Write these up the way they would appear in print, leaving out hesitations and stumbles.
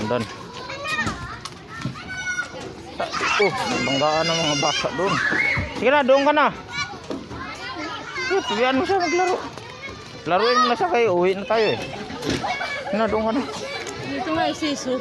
hagdan. Oh, banggaan ng mga bata doon. Sige na, doon ka na. Pilihan mo siya maglaro. Laruin mo na siya kayo, uwi na tayo eh. Sige na, doon ka na. Dito nga isiso.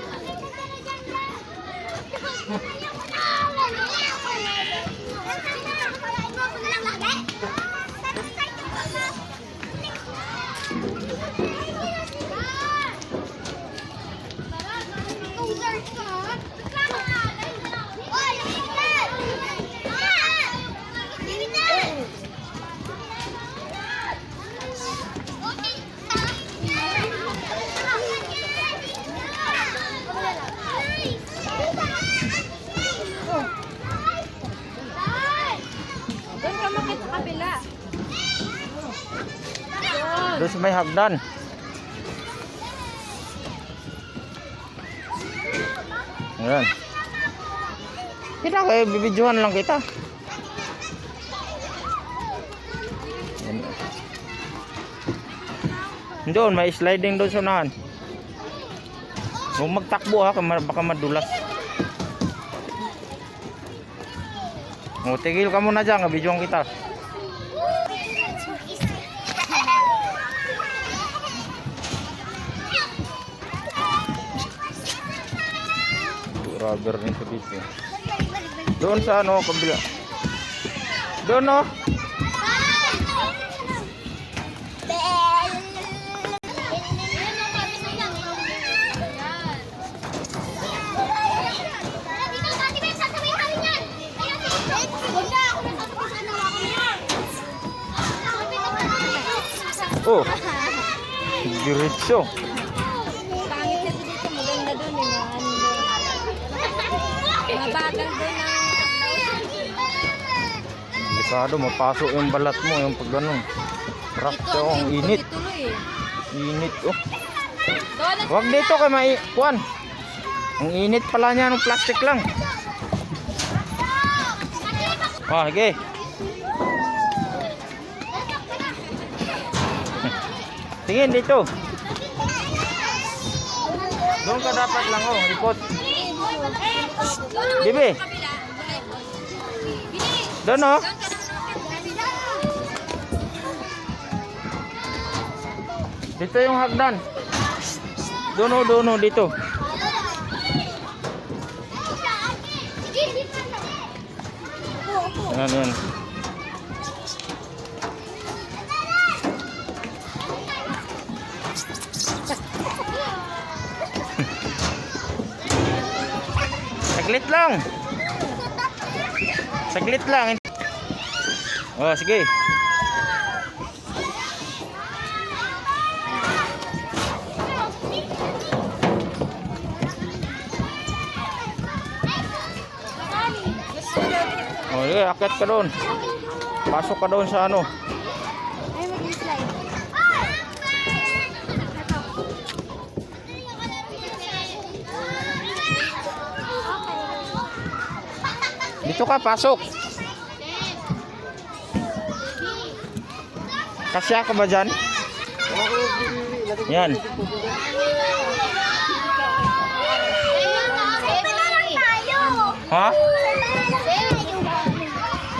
Doon sa may hagdan. Ayan. Kita kayo, bibidyohan lang kita. Ayan. Doon, may sliding doon sa unahan. Huwag magtakbo ha, baka madulas. O, tigil ka muna dyan, bibidyohan kita. Rubber rin sa dito. Doon sa ano, kabila. Doon no. Oh. Diretso. Mabagal doon ang delikado, mapasok yung balat mo yung pag ganun. Rough siya, ang init. Init oh. Wag dito kay may kuan. Ang init pala niya ng plastic lang. Ah, sige. Tingin dito. Doon ka dapat lang oh, ikot. Bibi. Doon oh. Dito yung hagdan. Doon oh, dito. Yan. Saglit lang. Oh, sige. Oh, sige, akit ka doon. Pasok ka doon sa ano. ay mag-slide. Dito ka, pasok. Kasya ka ba dyan? Yan. Ha?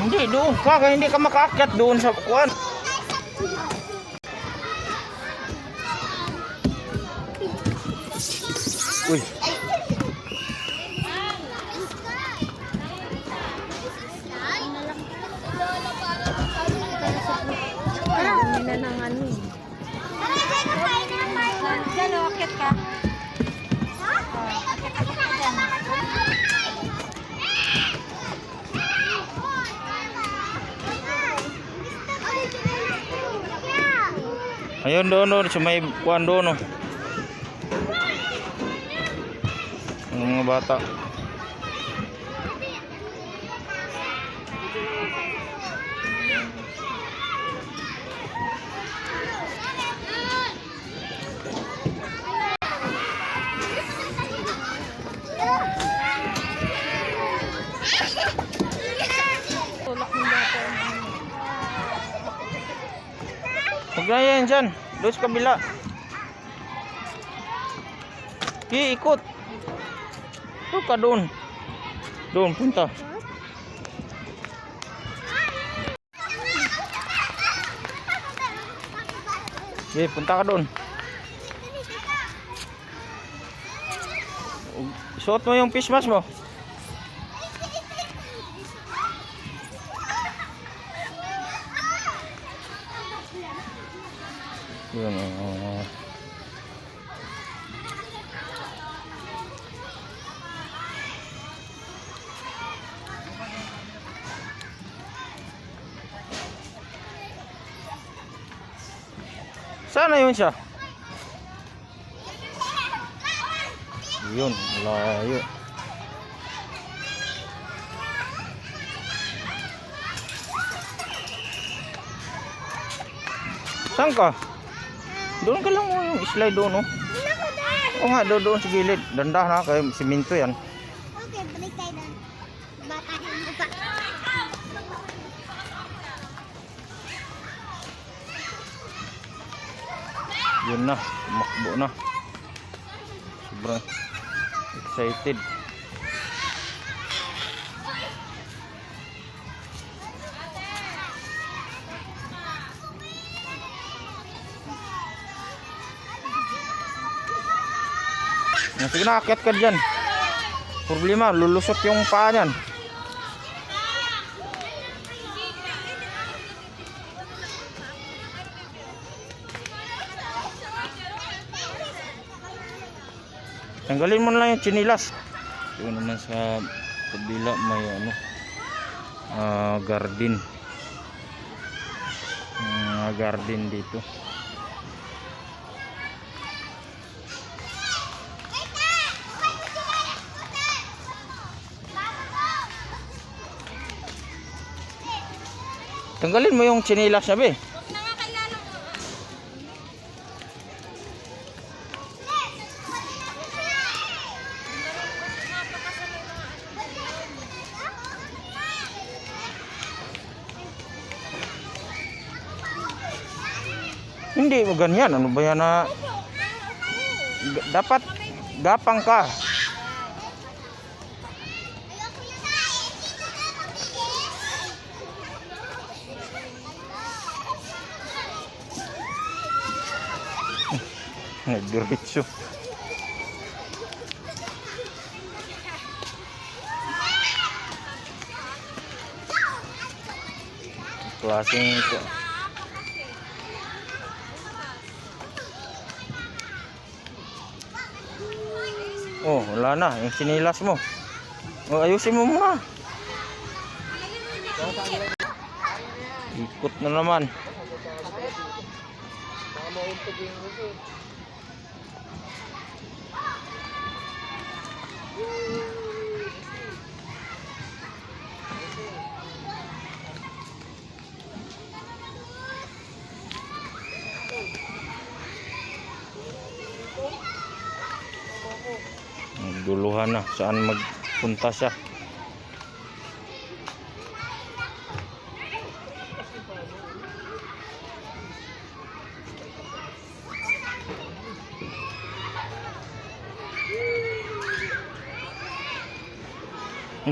Hindi, doon ka. Hindi ka makaakyat doon sa kuwan. Uy. Na ng ano eh. Diyan o, akit ka. Akit ka dyan. Ayun doon, sa may kuwan doon. Ang mga bata. Huwag na yan dyan. Doon sa kabila. Ikot. Ito ka doon. Doon, punta. Sige, punta ka doon. Suot mo yung face mask mo. Yun, sana yun siya. Yun, layo. Saan ka? Doon ka lang mo yung slide doon, no? Oo nga, doon sa gilid. Dandahan na, kaya simento yan. Okay, balik tayo doon. Batahin mo pa. Yun na, tumakbo na. Sobrang excited. Sige na, akyat ka dyan. Problema, lulusot yung paa niyan. Tanggalin mo na lang yung chinilas. Yun naman sa kabila may ano, garden. Garden dito. Tanggalin mo yung chinilas niya, be. Hindi mo ganyan. Ano ba yan na? Dapat gapang ka. Diretso. Klaseng ito. Oh, wala na. Yung sinilas mo. Oh, ayusin mo muna. Ikot na naman. Nagduluhan na saan magpunta siya.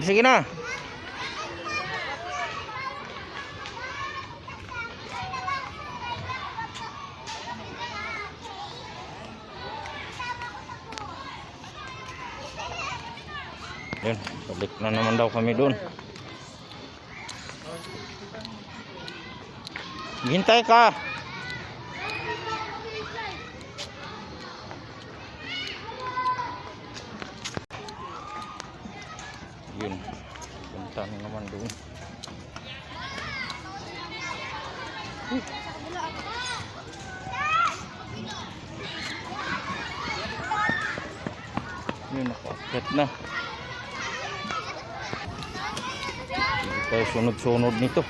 Sige na. Yun, balik na naman daw kami doon. Hintay ka. Yun, punta na naman doon. Yun, nakakit na. Tayo sunod-sunod nito.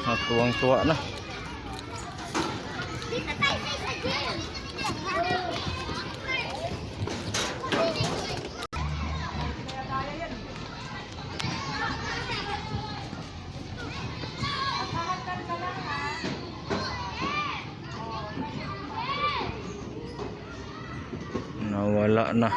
Natuwang-tuwa na. Nawala na.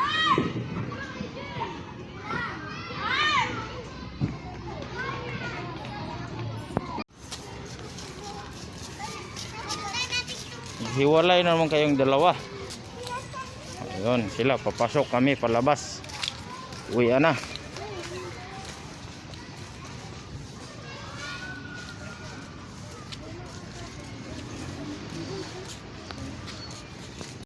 hiwalay na naman kayong dalawa. Ayun, sila papasok, kami palabas. Uwi na.